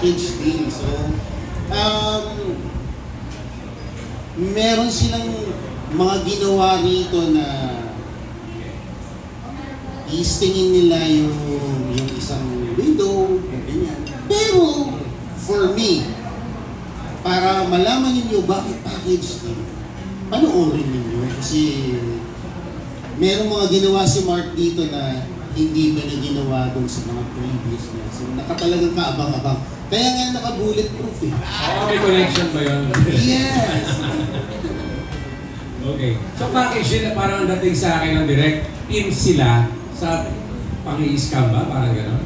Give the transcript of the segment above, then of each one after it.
package deal. So, meron silang mga ginawa rito na istingin nila yung isang window, ganyan. Pero, for me, para malaman ninyo bakit package deal, panoorin ninyo. Kasi, merong mga ginawa si Mark dito na hindi ba na ginawa doon sa mga previous niya. So, nakatalagang kaabang-abang. Kaya nga naka-bulletproof eh. May connection ba yun? Yes! Okay. So package din, parang ang dating sa akin ng direct, team sila sa pang-i-scam ba? Parang gano'n?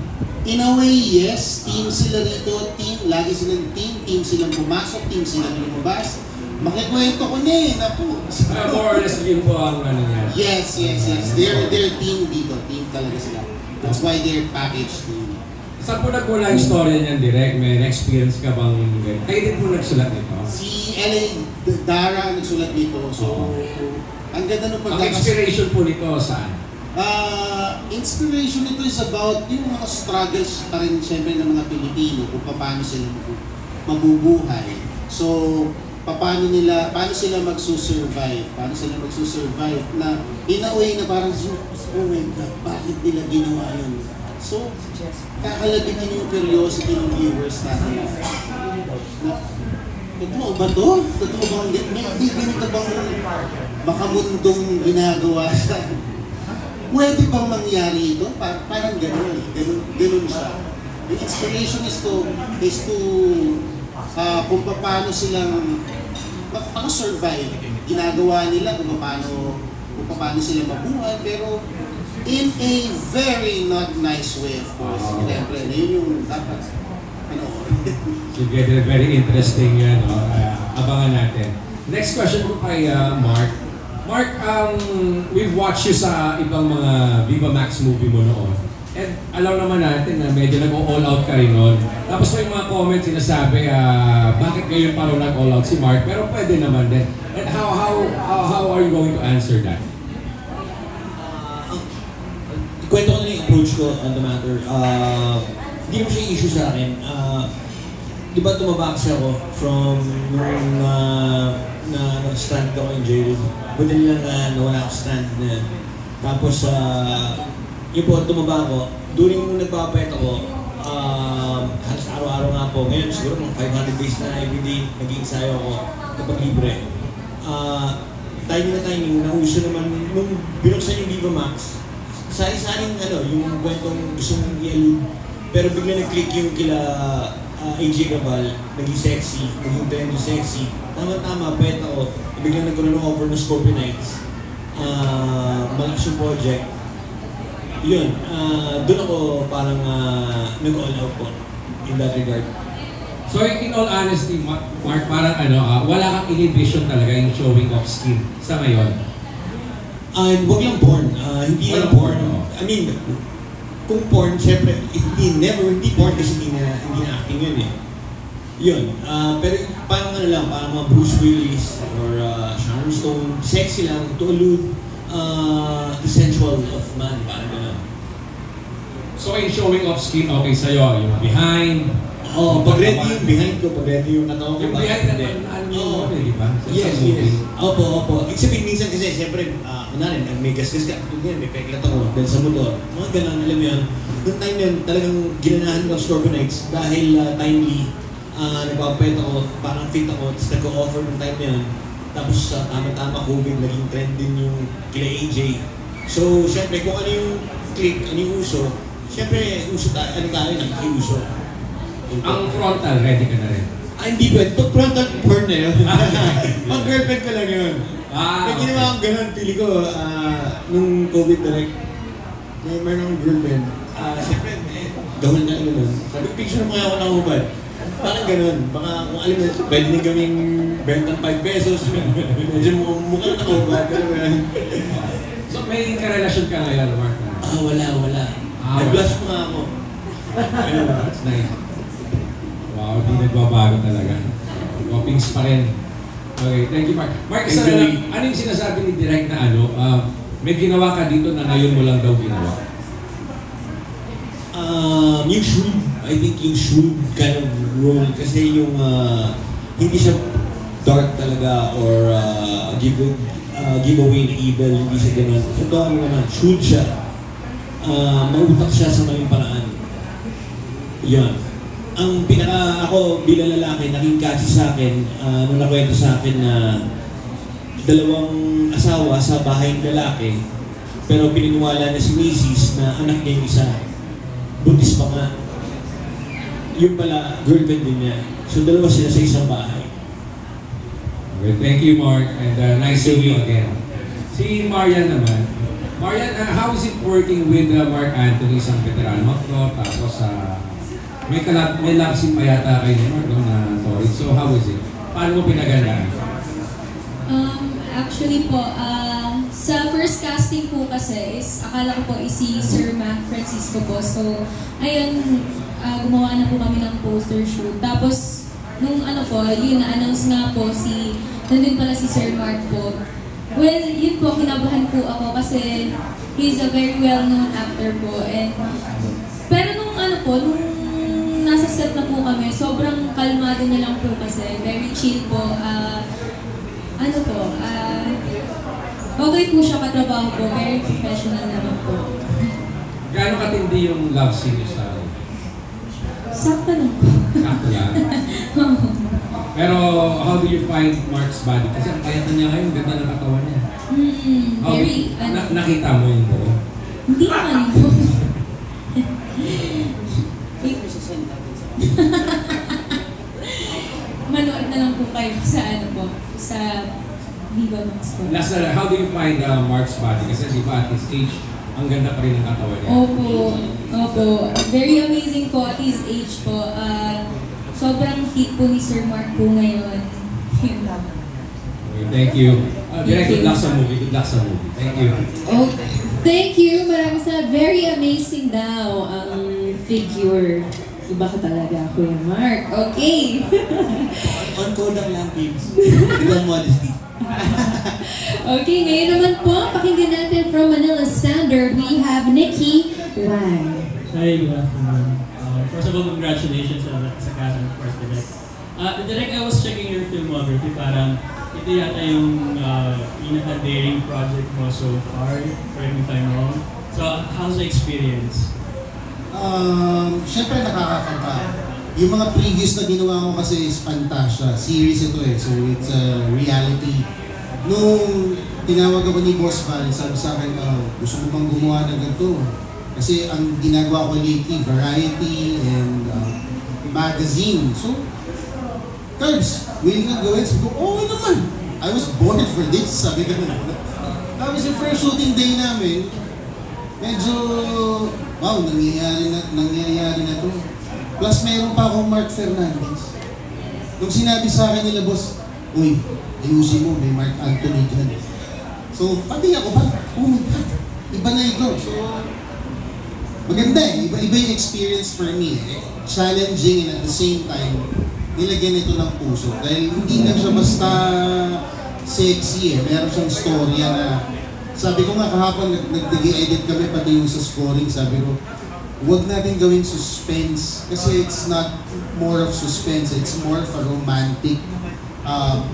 In a way, yes. Team sila rito. Team. Lagi silang team. Team silang pumasok. Team silang lumabas. Makikwento ko na eh. Naku. More or less yun po ang ano niya. Yes. They're team dito. Team talaga sila. That's why they're package team. Saan po nagmula yung story niyan direct? May experience ka bang ganyan? Kayo din po nagsulat nito? Si L.A. Dara ang nagsulat dito. So, ang ganda ng Ang inspiration po nito saan? Inspiration nito is about yung mga struggles pa rin siyempre ng mga Pilipino kung paano sila mabubuhay. So, paano sila magsusurvive na in a way na parang, oh my God, bakit nila ginawa yun? So, kakalabitin yung curiosity ng viewers natin. Totoo ba to? Totoo ba? May ganito bang makamundong ginagawa sa... Pwede bang mangyari ito? Parang gano'n. Gano'n siya. The inspiration is to kung paano silang survive. Ginagawa nila kung paano sila mabuhay, pero in a very not nice way, of course. Siyempre, yun yung dapat. So, very interesting yan. Abangan natin. Next question po kay Mark. Mark, we've watched you sa ibang mga Viva Max movie mo noon. And alam naman natin na medyo nag-all out ka rin noon. Tapos may mga comments sinasabi, bakit ngayon parang nag-all out si Mark? Pero pwede naman din. And how are you going to answer that? Kwento ko na yung approach ko on the matter. Hindi mo siya issue sa akin. Di ba tumaba kasi ako from nung nag-strand ako in jail. Buti lang nawala ako strand na yan. Tapos, yun po, tumaba ako. During nung nagpapayat ako, halos araw-araw nga po. Ngayon, siguro mga 500 days na everyday nag-iinsayo ako kapag libre. Timing, nauso naman, nung binuksan yung Viva Max, sari-saring yung kwentong gusto mong i-allude. Pero bigla nag-click yung kila AJ Gabal, naging sexy, naging trend yung sexy. Tama-tama, pwede ako. Bigla nagkaroon ng offer ng Scorpio Nights. Malakas yung project. Yun, doon ako parang nag-all out po in that regard. So in all honesty, Mark, parang wala kang inhibition talaga yung showing off skin sa ngayon. Wag lang porn. Hindi lang porn. I mean, kung porn, syempre, hindi porn kasi hindi na acting yun eh. Yun. Pero parang parang mga Bruce Willis or Sharon Stone, sexy lang to allude the sensual of man, parang gano'n. So in showing off skin, okay sa'yo, yung behind, pag ready yung behind ko, pag ready yung katawan ko. Yung behind na di ba? Yes. Opo. Ibig sabihin minsan kasi, siyempre, may gasgas ka, may peklat ako, dahil sa motor. Mga ganun, alam mo yun. Noong time yun, talagang ginanahan ko ang Scorpio Nights dahil timely, nagpapayat ako, parang fit ako, tapos nag-offer ng time yun. Tapos tama-tama COVID, naging trend din yung kila AJ. So, siyempre, kung ano yung click, ano yung uso, siyempre, tayo, nakikiuso. Ang frontal, ready ka na rin? Hindi ba? Pag frontal porn na yun. Pag girlfriend ko lang yun. Kaya ginawa akong ganun, pili ko, nung COVID direct, meron akong girlfriend. Siyempre, gawin na nun. Sabi, picture mo kaya ako ng hubad. Parang ganun. Baka kung alam mo, pwede na gawing bentang 5 pesos. Medyo mukha na hubad. So may karelasyon ka ngayon, Mark? Wala. Nag-blush mo nga ako. That's nice. Wow, hindi nagbabago talaga. Whoppings pa rin. Okay, thank you, Mark. Mark, isa na lang, ano yung sinasabi ni Direk na may ginawa ka dito na ngayon mo lang daw ginawa? Usually, I think yung shrewd kind of role kasi yung hindi siya dark talaga or give away na evil, hindi siya ganun. Ito ano naman, shrewd siya. Mautak siya sa maling paraan. Yun. Ang ako bilang lalaki, naging catchy sa akin, nung nakwento sa akin na dalawang asawa sa bahay ng lalaki, pero pininiwala na si Macy's na anak niya yung isa. Buntis pa nga. Yung pala, girlfriend din niya. So dalawa sila sa isang bahay. Okay, thank you, Mark, and nice seeing you again. Si Marian naman. Marian, how is it working with Mark Anthony, isang veterano ko, tapos may love scene pa yata kayo ni Mark, no, na Torrid. So how is it? Paano mo pinagandaan? Actually po, sa first casting po kasi is, akala ko po si Sir Mac Francisco po. So, ayun, gumawa na po kami ng poster shoot. Tapos, nung ano po, yun, na-announce nga po nandun pala si Sir Mark po. Well, yun po, kinabahan po ako kasi he's a very well-known actor po. Pero nung ano po, nung nasa set na po kami, sobrang kalmado niya lang po kasi. Very chill po. Okay po siya katrabaho po. Very professional naman po. Gaano katindi yung love scene niyo sa Sakto lang po. Sakto lang. Pero how do you find Mark's body? Kasi ang payatan niya ngayon, ganda ng katawan niya. Very, nakita mo yun po? Hindi naman po. Manood na lang po kayo sa sa Viva Max po. Last na, how do you find Mark's body? Kasi di ba at his age, ang ganda pa rin ng katawan niya. Opo. Very amazing po at his age po. Sobrang fit po ni Sir Mark po ngayon. Yun lang. Okay, thank you. Direct, good luck sa movie. Thank you. Okay. Thank you. Maraming sa very amazing daw ang figure. Iba ka talaga, Kuya Mark. Okay. On code lang, kids. Ibang modesty. Okay, ngayon naman po, pakinggan natin from Manila Standard, we have Nikki Wang. Hi, good afternoon. First of all, congratulations sa cast and of course, Direk. Direk, I was checking your filmography, parang ito yata yung pinaka-daring project mo so far, correct me if I'm wrong. So, how's the experience? Siyempre nakakakanta. Yung mga previous na ginawa ko kasi is Fantasia. Series ito so it's a reality. Nung tinawag ako ni Boss Val, sabi sa akin, gusto mo bang gumawa ng ganito? Kasi ang ginagawa ko lately, variety and magazine. So, Curbs, willing na gawin. Sabi ko, oo naman. I was born for this, sabi ko na. Tapos yung first shooting day namin, medyo, wow, nangyayari na to. Plus, mayroon pa akong Mark Fernandez. Nung sinabi sa akin nila, boss, uy, ayusin mo, may Mark Anthony dyan. So, pati ako ba? Oh my God, iba na ito. So, maganda iba yung experience for me. Challenging and at the same time, nilagyan ito ng puso. Dahil hindi lang siya basta sexy meron siyang storya na, sabi ko nga kahapon, nag-edit kami pati yung sa scoring, sabi ko, huwag natin gawing suspense kasi it's not more of suspense, it's more of a romantic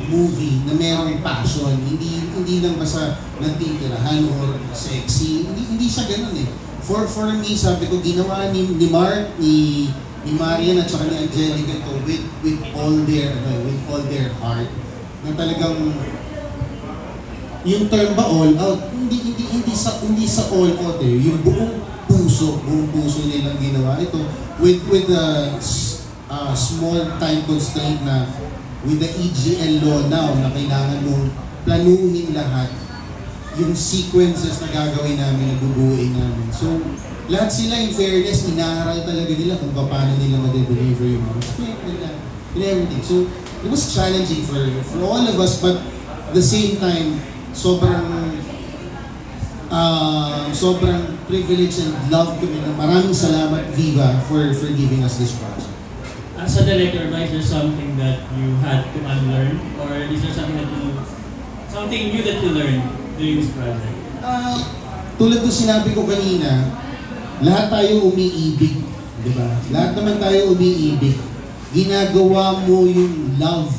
movie na merong passion. Hindi lang basta nagtitirahan or sexy. Hindi siya ganun For me, sabi ko, ginawa ni Mark, ni Marian at saka ni Angelica to with all their heart. Na talagang yung term ba all out, hindi sa all out yung buong puso nilang ginawa ito with a small time constraint na with the EGL law now na kailangan mong planuhin lahat yung sequences na gagawin namin, na bubuuin namin. So, lahat sila in fairness, inaaral talaga nila kung paano nila ma-deliver yung mga script nila and everything. So, it was challenging for all of us, but at the same time, sobrang privilege and love kami na maraming salamat Viva for giving us this project. As a director, is there something that you had to unlearn, or is there something new that you learned during this project? Tulad ng sinabi ko kanina, lahat tayo umiibig. di ba? Lahat naman tayo umiibig. Ginagawa mo yung love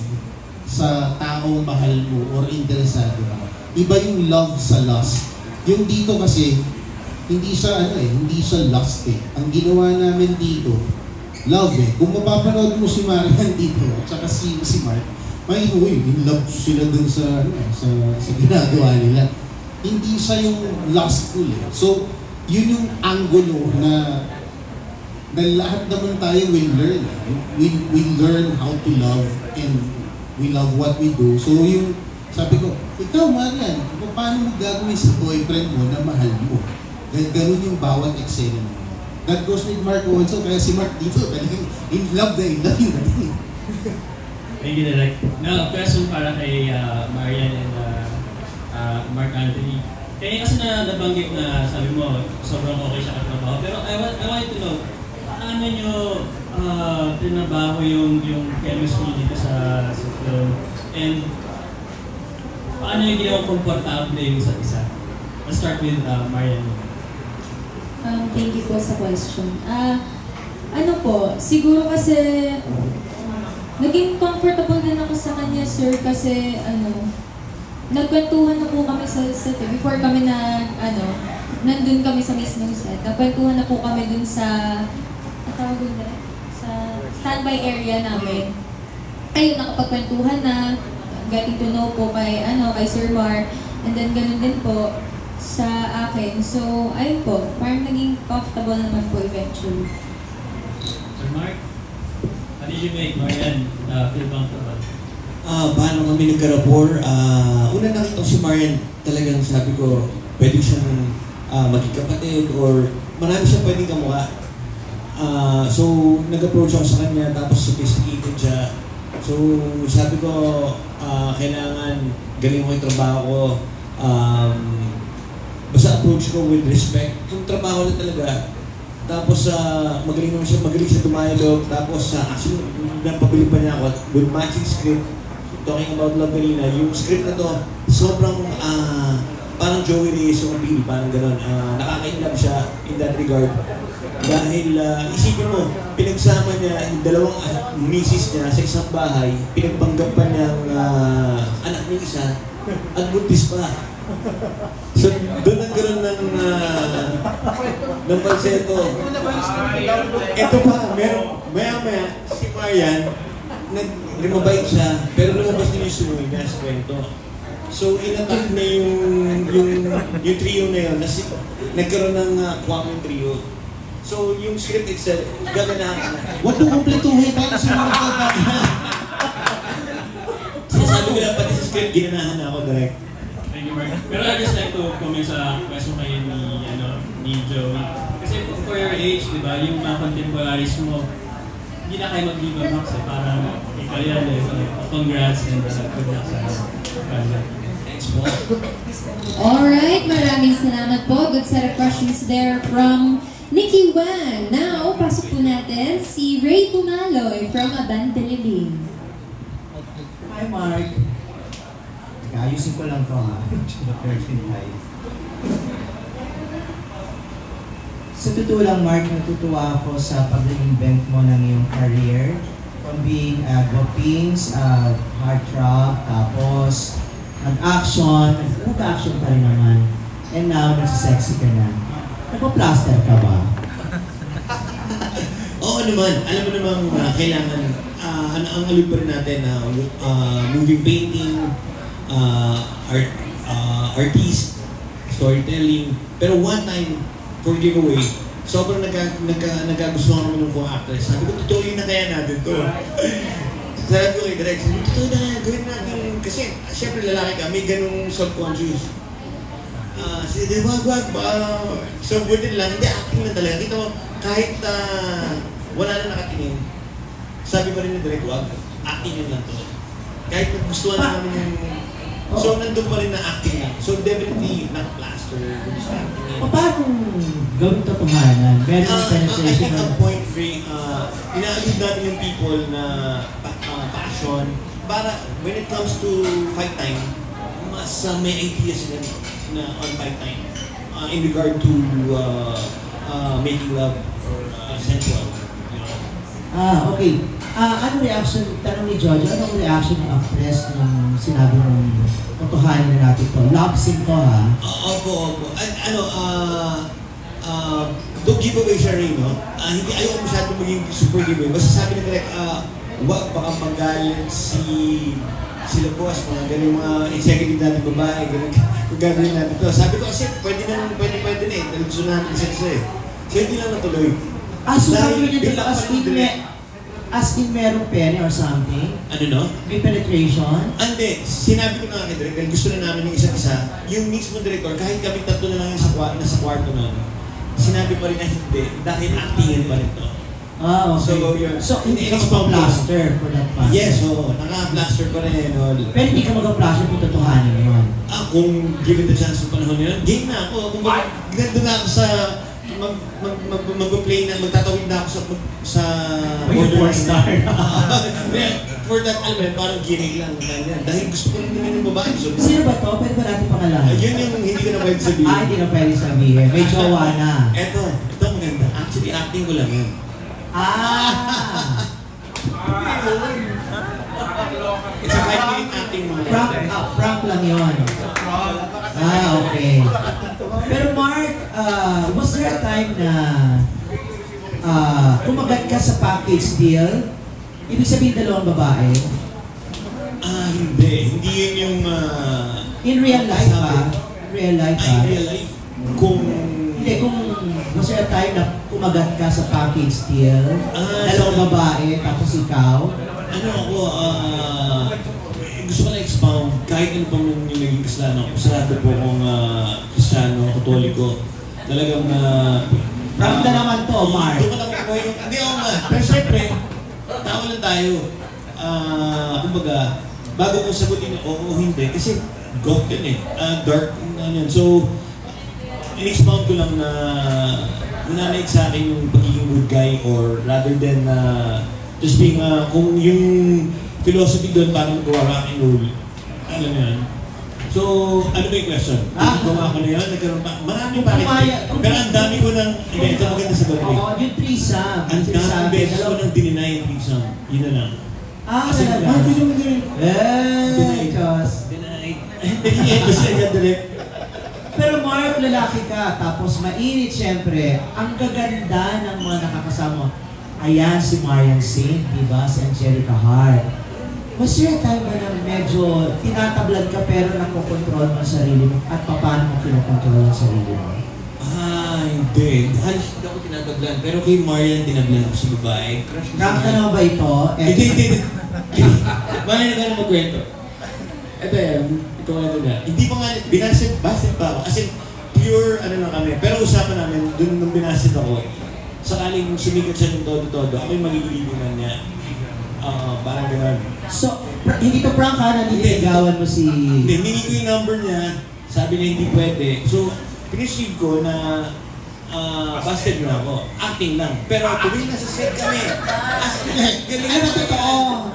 sa taong mahal mo or interesado ka. Iba yung love sa lust. Yung dito kasi, hindi siya hindi siya lust eh. Ang ginawa namin dito, love eh. Kung mapapanood mo si Marian dito, at saka si Mark, may in love sila dun sa ginagawa nila. Hindi siya yung lustful eh. So, yun yung angulo na lahat naman tayo will learn. We learn how to love and we love what we do. So yung sabi ko, ikaw Marian, paano mo gagawin sa boyfriend mo na mahal mo? Ganun yung bawat eksena mo. That goes with Mark also, kaya si Mark dito, talagang in love yung natin. Thank you, Direk. Now, question para kay Marian and Mark Anthony. Kaya kasi nabanggit na sabi mo, sobrang okay siya katrabaho. Pero I wanted to know, paano nyo tinabaho yung chemistry dito sa film? And paano yung ginawang komportable yung isa't isa? Let's start with Marian. Thank you po sa question. Ano po, siguro kasi naging comfortable din ako sa kanya, sir, kasi nagkwentuhan na po kami sa set. Before kami nandun kami sa mismong set. Nagkwentuhan na po kami dun sa standby area namin. Ayun, nakapagkwentuhan na, getting to know po kay Sir Mark, and then ganun din po sa akin. So, ayun po, parang naging comfortable naman po eventually. Sir Mark, how did you make Marian feel comfortable? Paano kami nagka-rapport? Una nakita ko si Marian, talagang sabi ko, pwede siyang maging kapatid or marami siyang pwedeng kamukha. So, nag-approach ako sa kanya, tapos sophisticated siya. So, sabi ko, kailangan galing mo yung trabaho ko. Basta approach ko with respect. Yung trabaho na talaga. Tapos, magaling naman siya, magaling siya tumayalog. Tapos, actually, napabili pa niya ako with matching script. Talking about Love Arena, yung script na to, sobrang parang Joey Reyes yung appeal, parang gano'n. Nakaka-inlove siya in that regard. Dahil isipin mo, pinagsama niya yung dalawang misis niya sa isang bahay, pinagpanggap pa niyang anak niya isa, at buntis pa. So, doon nagkaroon ng palseto. Ito pa, maya-maya, si Marian, lumabait siya, pero lumabas din yung sumuwi niya sa kwento. So, inattack na yung trio na yun, nagkaroon ng Kwame trio. So, yung script itself, gaganahan na. What to kumpletuhin tayo sa mga Sinasabi ko lang, pati sa script, ginanahan na ako direct. Thank you, Mark. Pero I'd just like to comment sa question kayo ni Joey. Kasi for your age, di ba, yung mga contemporaries mo, hindi na kayo mag-Viva Max eh. Parang ikaw yan eh. So, congrats and good luck sa project. Thanks po. Alright, maraming salamat po. Good set of questions there from Nikki Wan. Now, pasok po natin si Ray Pumaloy from Abante Liling. Hi, Mark. Ayusin ko lang to ha. Sa totoo lang, Mark, natutuwa ako sa pag-reinvent mo ng iyong career. From being Gopings, heartthrob, tapos nag-action, nag-action pa rin naman. And now, nasa-sexy ka na. Nagpa-plaster ka ba? Oo naman. Alam mo namang kailangan, ang alip pa rin natin na moving painting, artist, storytelling. Pero one time, for giveaway, sobrang nagkagustuhan kami ng co-actress. Sabi ko, totoo yun na kaya natin to. Sabi ko kay Direk, totoo na, gawin natin. Kasi, syempre lalaki ka, may ganung subconscious. Sige, wag. So, buti lang, hindi acting lang talaga. Kita mo, kahit wala na nakatingin, sabi pa rin ni Direk, wag, acting yun lang to. Kahit gustuhan na namin yung... So, nandun pa rin na acting lang. So, definitely, naka-plaster, gusto acting yun. Paano gawin totohanan? Meron ng I penetration think ng... ang point, Ray, ina-allude natin yung people na passion para when it comes to fight time, mas may ideas na on fight time in regard to making love. sensual. Okay. Ano reaction, tanong ni Jojo, anong reaction ng actress nung sinabi ng totohanin na natin to? Love scene to, ha? Opo. Don't give away siya rin, no? Hindi ayaw masyadong maging super giveaway. Basta sabi na direct, wag baka magalit sila boss, mga ganun mga executive natin babae, ganun kung gagawin natin to. Sabi ko kasi pwede na eh, dahil gusto natin isa eh. So hindi lang natuloy. So Dahil sabi niya dito, bilang direct, as in merong pene or something? ano no? May penetration? Hindi, sinabi ko na kay Direk, dahil gusto na namin ng isa't isa, yung mismo director, kahit kami tatlo na lang yung nasa kwarto namin, sinabi pa rin na hindi, dahil actingin pa rin to. Okay. So, hindi ka in-expound mag-plaster for that part? Yes, oo. Naka-plaster pa rin. Pero hindi ka mag-plaster kung totohanin yun? Kung given the chance ng panahon yun, game na ako. Kung nandun na ako sa mag-play na, magtatawid na ako sa Porn star. For that, alam mo, parang gimmick lang. Dahil gusto ko rin naman yung babae. So, Sino ba to? Pwede ba natin pangalanan? yun yung hindi ko na pwede sabihin. Hindi na pwede sabihin. May jowa na. Ito maganda. Actually, acting ko lang yun. It's a 5-minute acting movie. Prank lang yun. Okay. Pero Mark, was there a time na kumagat ka sa package deal? Ibig sabihin dalawang babae? Hindi. Hindi yun yung... In real life ba? In real life ba? In real life. Kung was there a time na kumagat ka sa package deal? Dalawang babae, tapos ikaw? Ano ako, gusto ko na expound kahit ano pang yung naging kasalanan ko. Sarado po akong Kristiyano, Katoliko. Talagang Prank na naman to, Mark. Doon ko lang kukuha yung... Hindi ako nga. Pero syempre, tao lang tayo. Kumbaga, bago ko sagutin oo o hindi, kasi goth yun eh. Dark yun. So, in-expound ko lang na nananaig sa akin yung pagiging good guy or rather than just being, kung yung philosophy doon parang rock and roll. Alam mo yan? So, ano ba yung question? Gumawa ko na yan, nagkaroon pa. Maraming bakit. Pero ang dami ko ng, ito maganda sa gabi. Yung threesome. Ang daming beses ko nang dininay yung threesome. Yun na lang. Talaga? Gusto mo din. Diyos. Denied. Hindi, gusto niya direct. Pero Mark, lalaki ka, tapos mainit syempre. Ang gaganda ng mga nakakasama. Ayan si Marian Saint, diba? Si Angelica Hart. Was there a time na medyo tinatablad ka pero nakokontrol mo ang sarili mo at paano mo kinokontrol ang sarili mo? Hindi. Halos hindi ako tinatablan. Pero kay Marian, tinablan ako sa babae. Prank ka na ba ito? Hindi. Marian, na ka magkwento. Ito yan, ito na. Hindi pa nga, binasid pa ako. As in, pure ano lang kami. Pero usapan namin, dun nung binasid ako, sakaling sumikat siya ng todo-todo, ako yung magigilinan niya. Parang gano'n. So, hindi to prank ha, naniligawan mo si... Hindi ko yung number niya, sabi niya hindi pwede. So, pinisig ko na busted na ako. Acting lang. Pero tuwing nasa set kami, galing Ano totoo?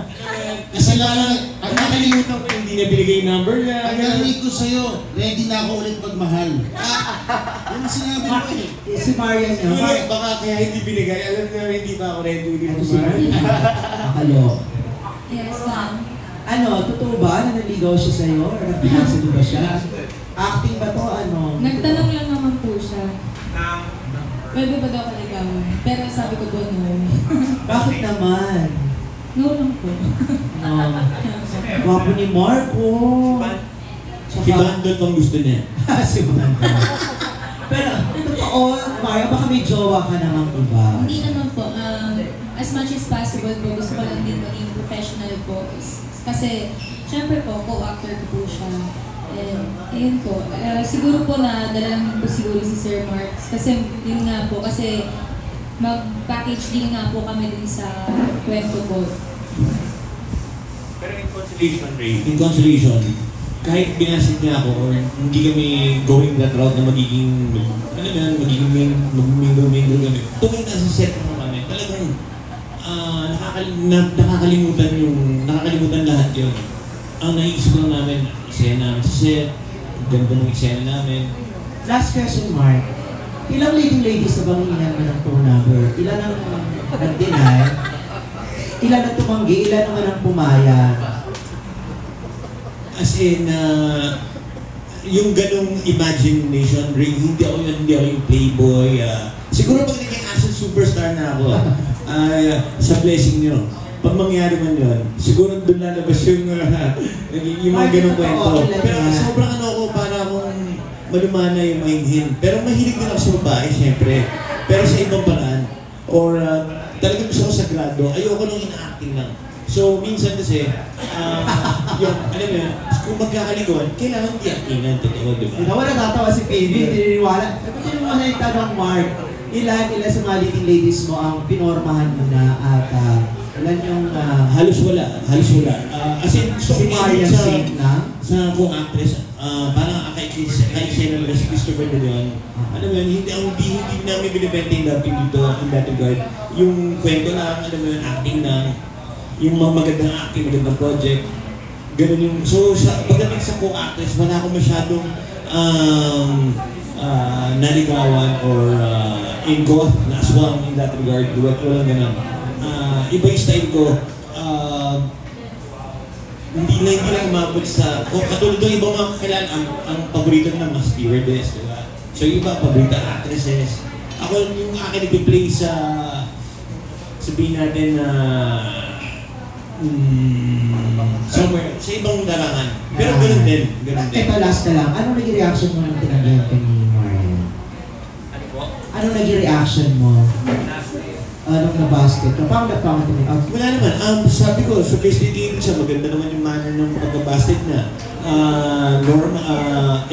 Kasi lang, ang nakalimutan ko hindi niya binigay yung number niya. Ang narinig ko sa'yo, ready na ako ulit magmahal. Yan ang sinabi mo eh. Si Marian Hindi, niya. baka kaya hindi binigay. Alam niya hindi pa ako ready ulit Ano si magmahal. Marian? Akalo. Yes, ma'am. Totoo ba na naligaw siya sa'yo? Or nagpinasa ba siya? Acting ba to? Nagtanong lang naman po siya. Pwede ba daw kaligawan? Pero sabi ko po no. Bakit naman? No lang po. Gwapo ni Marco. Si Bandol pang gusto niya. Si Marco. Pero, totoo, Mario, baka may jowa ka namang iba. Hindi naman po. As much as possible po, gusto ko lang din maging professional po. Kasi, syempre po, co-actor ko po siya. And, ayun po. Siguro po na dalalang po siguro si Sir Marks. Kasi, yun nga po. Kasi, mag-package din nga po kami din sa kwento po. Pero in consolation, Ray, in consolation, kahit binasid niya ako or hindi kami going that route na magiging, ano yan, magiging mingle kami. Tuwing nasa set mo kami, talagang nakakalimutan lahat yun. Ang naiisip lang namin, eksena namin sa set, ang ganda ng eksena namin. Last question, Mark. Ilang leading ladies na bang inan mo ng phone number? Ilan ang nag-deny? Ilan ang tumanggi? Ilan naman ang pumayag? As in, yung ganong imagination ring, hindi ako yung playboy. Siguro pag naging action superstar na ako, sa blessing nyo, pag mangyari man yun, siguro doon lalabas yung mga ganong kwento. Pero sobrang ano ko, para akong malumana yung mahinhin. Pero mahilig din ako sa babae, syempre. Pero sa ibang paraan, or talagang gusto ko sagrado, ayoko nung ina-acting lang. So, minsan kasi, yung, alam mo yun, kung magkakaliguan, kailangan di-actingan, totoo, di ba? Nawa natatawa si PB, dininiwala. Sabi mo na yung tanong, Mark, ilan sa mga leading ladies mo ang pinormahan mo na at ilan yung... Halos wala. As in, gusto si ko Marian sa, Saint na? sa kung actress, parang kay Sena si Christopher De Leon, alam mo yun, hindi namin binibenta yung dating dito, in that regard. Yung kwento na, alam mo yun, acting na, yung mga magandang acting, magandang project, ganun yung, so pagdating sa kung actress, wala akong masyadong naligawan or in goth na aswang in that regard, walang ganun. Iba yung style ko, hindi lang umabot sa, katulad ng ibang mga kakailan, ang paborito na mga stewardess, di ba? So yung iba, paborito actresses. Ako yung akin nag-play sa, sabihin natin na, somewhere, sa ibang larangan. Pero ganun din. Ito, last na lang. Anong naging reaction mo nung tinanggihan ka ni Marian? Ano po? Anong naging reaction mo? Anong nabasket ka? Paano napangat mo? Wala naman. Sabi ko, so basically tingin ko siya, maganda naman yung manner ng pagkabasket na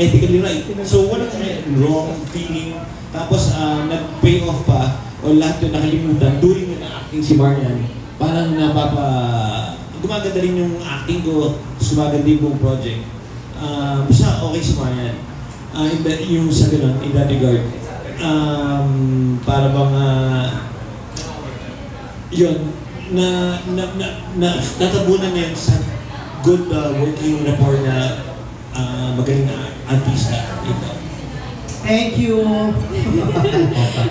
ethically right. So walang wrong feeling. Tapos nag-pay off pa o lahat yun nakalimutan during yung acting si Marian. Parang gumaganda rin yung acting ko, gumaganda yung buong project. Basta okay si Marian. Yung sa ganun, in that regard. Para bang yun, natabunan niya sa good working rapport na magaling na artista. Thank you!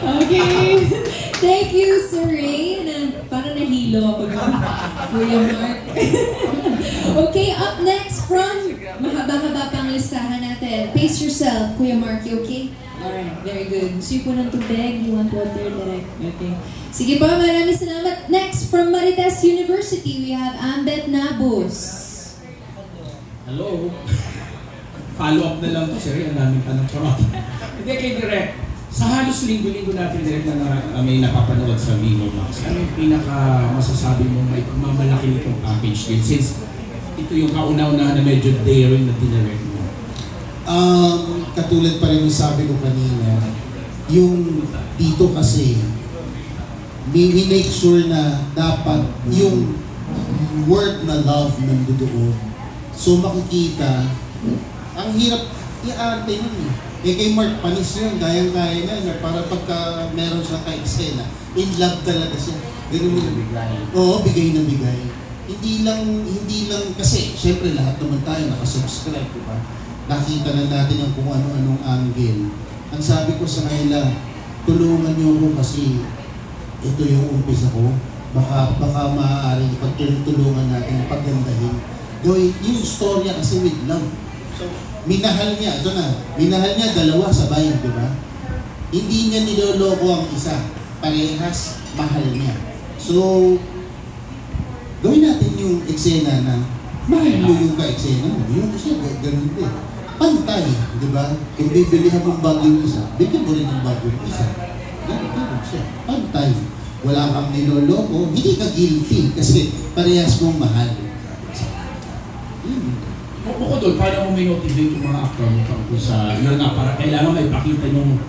Okay. Thank you, Sir Ray. Parang nahilo ako doon, Kuya Mark. Okay, up next from mahaba-haba pang listahan natin. Pace yourself, Kuya Mark. You okay? Alright, very good. Gusto po ng tubig? You want water direct? Okay. Sige po, maraming salamat. Next, from Marites University, we have Ambet Nabos. Hello. Follow-up na lang to, sir. Ang daming tanong charot. Hindi, kay Direk. Sa halos linggo-linggo natin, Direk, na may napapanood sa Vivo Max, ano yung pinaka-masasabi mo may pagmamalaki nitong package deal? Since ito yung kauna-una na medyo daring na dinirect mo. Katulad pa rin yung sabi ko kanina, yung dito kasi, we make sure na dapat yung word na love nandoon. So makikita, ang hirap i-arte nun eh. Kay Mark, panis yun, kayang-kaya na, para pagka meron siya ka-eksena, in love talaga siya. Ganun yun. Oo, bigay na bigay. Hindi lang, kasi, syempre lahat naman tayo nakasubscribe, di ba? Nakita na natin yung kung ano-anong angle. Ang sabi ko sa kanila, tulungan niyo ako kasi ito yung umpisa ko. Baka maaaring pagtulungan natin, paggandahin. Yung storya kasi with love. So, minahal niya, ito na, minahal niya dalawa sabay, di ba? Hindi niya niloloko ang isa. Parehas, mahal niya. So, gawin natin yung eksena na mahal mo yung ka-eksena mo. Yung kasi ganun din. Pantay, di ba? Kung bibilihan mong bago yung isa, bigyan mo rin ng bago yung isa. Ganun siya. Pantay. Wala kang niloloko, hindi ka guilty kasi parehas mong mahal. Bukod doon, paano mo may-motivate yung mga actor mo tungkol sa, yun nga, para kailangan may pakita yung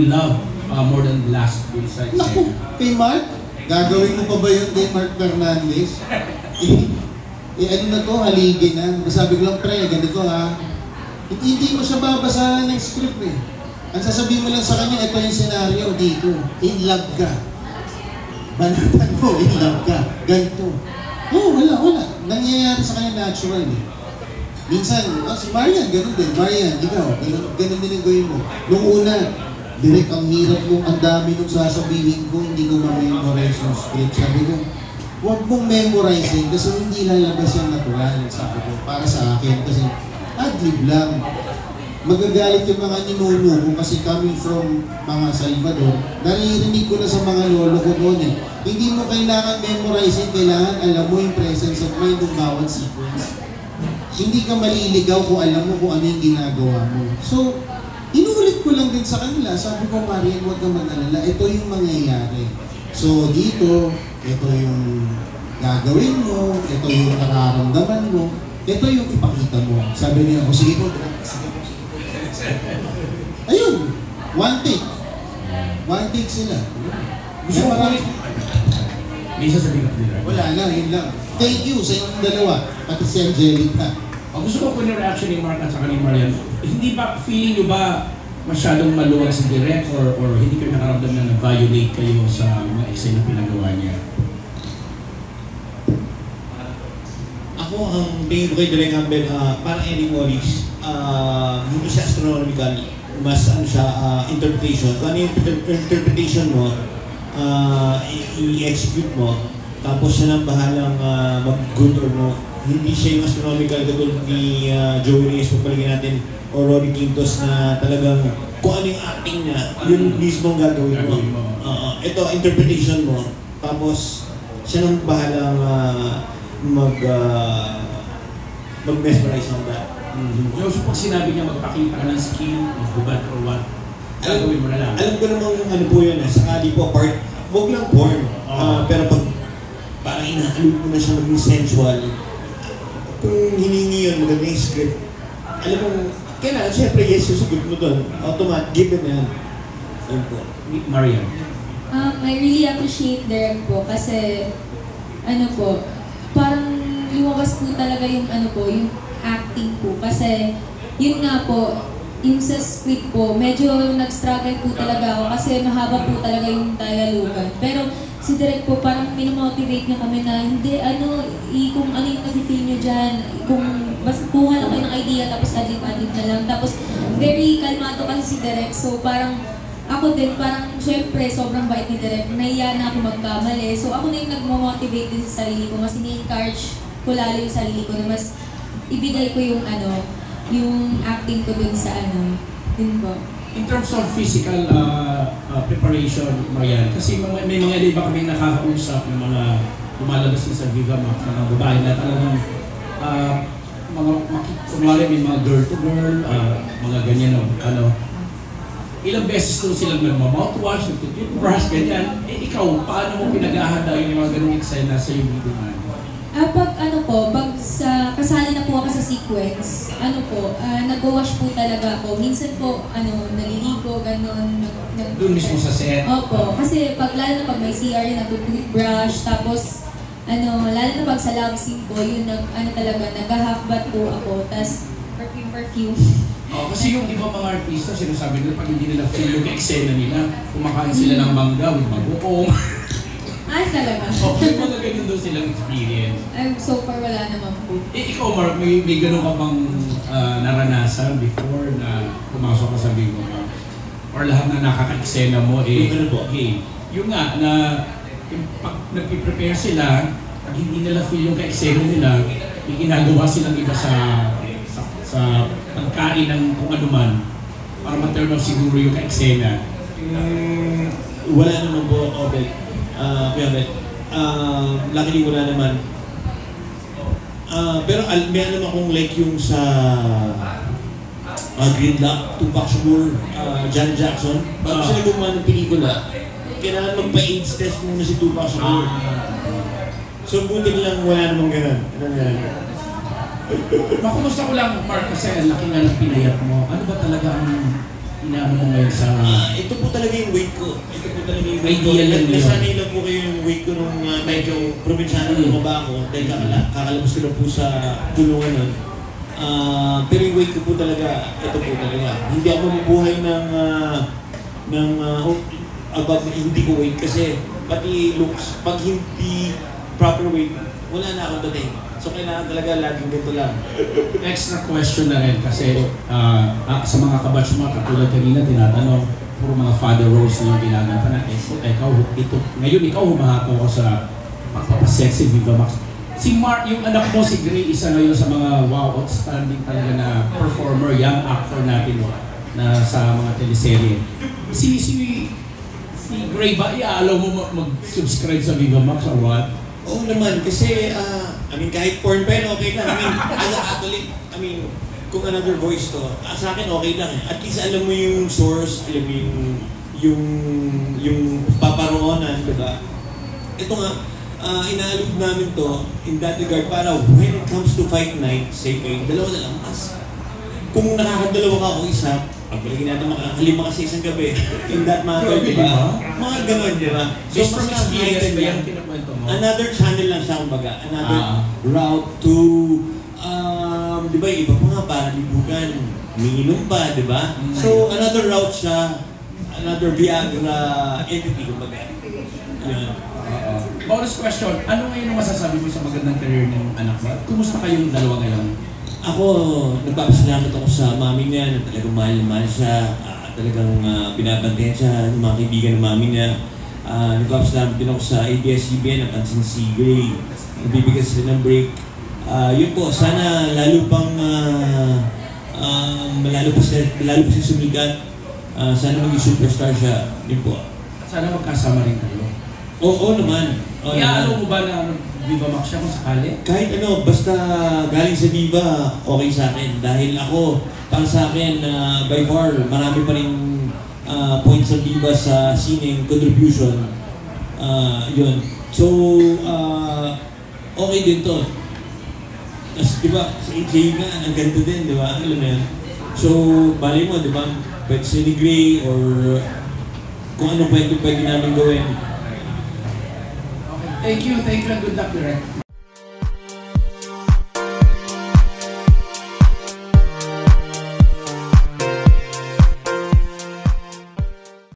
love more than last bill sa eksena. Naku, kay Mark, gagawin mo pa ba yun kay Mark Fernandez? Ano na to, haligin na. Sabi ko lang, pre, ganito ha. Hindi mo siya babasahan ng script eh. Ang sasabihin mo lang sa kanya, ito yung scenario dito. In love ka. Banatan mo, in love ka. Ganito. Wala. Nangyayari sa kanya natural eh. Minsan, si Marian, ganun din. Marian, ikaw, ganun din ang gawin mo. Nung una, Direk, ang hirap yung ang dami nung sasabihin ko, hindi ko ma-memorize yung script. Sabi ko, huwag mong memorizing kasi hindi lalabas yung natural. Sabi ko, para sa akin kasi ad-lib lang. Magagalit yung mga ninuno ko kasi coming from mga Salvador, naririnig ko na sa mga lolo ko noon eh. Hindi mo kailangan memorizing, kailangan alam mo yung presence of mind ng bawat sequence. Hindi ka maliligaw kung alam mo kung ano yung ginagawa mo. So, inuulit ko lang din sa kanila, sabi ko, Marian, huwag kang mag-alala, ito yung mangyayari. So, dito, ito yung gagawin mo, ito yung nararamdaman mo, ito yung ipakita mo. Sabi niya, o sige po, ayun, one take. One take sila. Gusto ko may sasabihin ka nila. Wala na, yun lang. Thank you sa inyong dalawa, pati si Angelica. Gusto ko po yung reaction ni Mark at saka ni Marian. Hindi ba, feeling nyo ba masyadong maluwag si Direk or hindi kayo nakaramdam na na-violate kayo sa mga eksena na pinagawa niya? Ako, ang tingin ko kay Direk Campbell, parang Eddie Morris, hindi siya astronomical, mas ano siya, interpretation. Kung ano yung interpretation mo, i-execute mo, tapos siya nang bahalang mag-good or no. Hindi siya yung astronomical katulad ni Joey Reyes, pagpalagay natin, o Rory Quintos na talagang kung ano yung acting niya, yun mismo ang gagawin mo. Ito, interpretation mo, tapos siya nang bahalang mag-mesmerize on that. So pag sinabi niya magpakita ka ng skill, magbubad or what, gagawin mo na lang. Alam ko namang ano po yun, sakali po part, huwag lang porn. Pero pag parang inaalog mo na siya maging sensual, kung hiningi yun, maganda yung script, alam mo, kailangan, syempre, yes, susugot mo doon. Automatic, given na yan. Yun po. Marian. I really appreciate Derek po kasi ano po, parang lumabas po talaga yung ano po, yung acting po kasi yun nga po, yung sa script po, medyo nag-struggle po talaga ako kasi mahaba po talaga yung dialogan. Pero si Direk po parang minomotivate niya kami na hindi, kung ano yung nafe-feel nyo dyan, kung basta kuha lang kayo ng idea tapos adlib-adlib na lang. Tapos very kalmado kasi si Direk, so parang ako din, parang syempre sobrang bait ni Direk, nahiya na ako magkamali. So ako na yung nagmo-motivate din sa sarili ko, mas ini-encourage ko lalo yung sarili ko na mas ibigay ko yung yung acting ko dun sa dun po. In terms of physical preparation, Marian, kasi may mga iba kami nakakausap ng mga lumalabas na sa Viva Max, mga babae na talagang kumari may mga girl-to-girl, mga ganyan, ilang beses to silang nagmamouthwash, nagtutoothbrush, ganyan. Ikaw, paano mo pinag-ahanda yung mga ganung eksena sa yung video man? Pag pag kasali na po ako sa sequence, nag-wash po talaga ako. Minsan po, naliligo, gano'n. Doon mismo sa set? Opo, kasi lalo na pag may CR, nag-toothbrush, tapos, lalo na pag sa love scene po, yun, talaga, nag-half bath po ako, tapos perfume. Kasi yung iba mga artista, sinasabi nila pag hindi nila feel yung eksena nila, kumakain sila ng mangga with mabuong. Talaga? May mga ganyan doon silang experience. So far, wala naman po. Ikaw, Mark, may ganun ka bang naranasan before na pumasok ka sa Viva Max? Or lahat na nakaka-eksena mo, game? Yung nga, na pag nag-prepare sila, pag hindi nila feel yung ka-eksena nila, may ginagawa silang iba sa pagkain ng kung ano man, para ma-turn off siguro yung ka-eksena. Wala naman po, Obed. Luckily wala naman. Pero may naman akong like yung sa Gridlock, Tupac Shakur, Janet Jackson. Bago sila gumawa ng pelikula, kailangan magpa-AIDS test muna si Tupac Shakur. So buti lang wala namang ganun. Makumusta ko lang, Mark, kasi laki nga ng pinayat mo. Ano ba talaga ang inaano mo ngayon sa... ito po talaga yung weight ko. Ito po talaga yung weight ko. Ideal lang yun. Nasanay lang po kayo yung weight ko nung medyo probinsyano lumaba ako. Dahil kakalabas ko na po sa tulungan nun. Pero yung weight ko po talaga, ito po talaga. Hindi ako mabubuhay ng above, hindi ko weight. Kasi pati looks, pag hindi proper weight, wala na akong dating. So kailangan talaga laging ganito lang. Extra question na rin kasi sa mga kabatch mo, katulad kanina tinatanong, puro mga father roles na yung ginagawa natin. So, ngayon ikaw humahataw ko sa pagpapasexy Viva Max. Si Mark, yung anak mo, si Gray, isa ngayon sa mga wow, outstanding talaga na performer, young actor natin na sa mga teleserye. Si Gray ba, iaalaw mo mag-subscribe sa Viva Max or what? Oo naman, kasi, kahit porn pa yun, okay lang. Kung another voice to, sa akin okay lang. At least alam mo yung source, alam mo yung paparoonan, diba? Ito nga, inaalog namin to in that regard para when it comes to fight night, say kayo, dalawa na lang. Kung nakakadalawa ka o isa, pagbalagin natin makakalima ka sa isang gabi. In that matter, diba? Mga ganun, diba? So, Based from mas experience heightened ba yan. yung kinukwento mo? Another channel lang siya, kumbaga. Another route to, di ba, iba pa nga, para libugan. Umiinom pa, di ba? So, another route siya, another Viagra entity, kumbaga. Yan. Bonus question, ano ngayon ang masasabi mo sa magandang career ng anak mo? Kumusta kayong dalawa ngayon? Ako, nagpapasalamat ako sa mami niya na talagang mahal na mahal siya. Talagang binabantayan siya ng mga kaibigan ng mami niya. Nagpapasalamat din ako sa ABS-CBN, napansin si Gray. Nagbibigay sila ng break. Yun po, sana lalo pang lalo pa siya sumikat. Sana maging superstar siya. Yun po. Sana magkasama rin kayo. Oo naman. Iaalaw mo ba na Viva Max siya kung sakali? Kahit ano, basta galing sa Viva, okay sa akin. Dahil ako, para sa akin, by far, marami pa rin points sa Viva sa sining contribution. Yun. So, okay din to. Tapos, di ba, sa AJ nga, ang ganda din, di ba? Alam mo yan. So, bali mo, di ba? Pwede si Gray or kung ano pwede namin gawin. Thank you and good luck, Direk.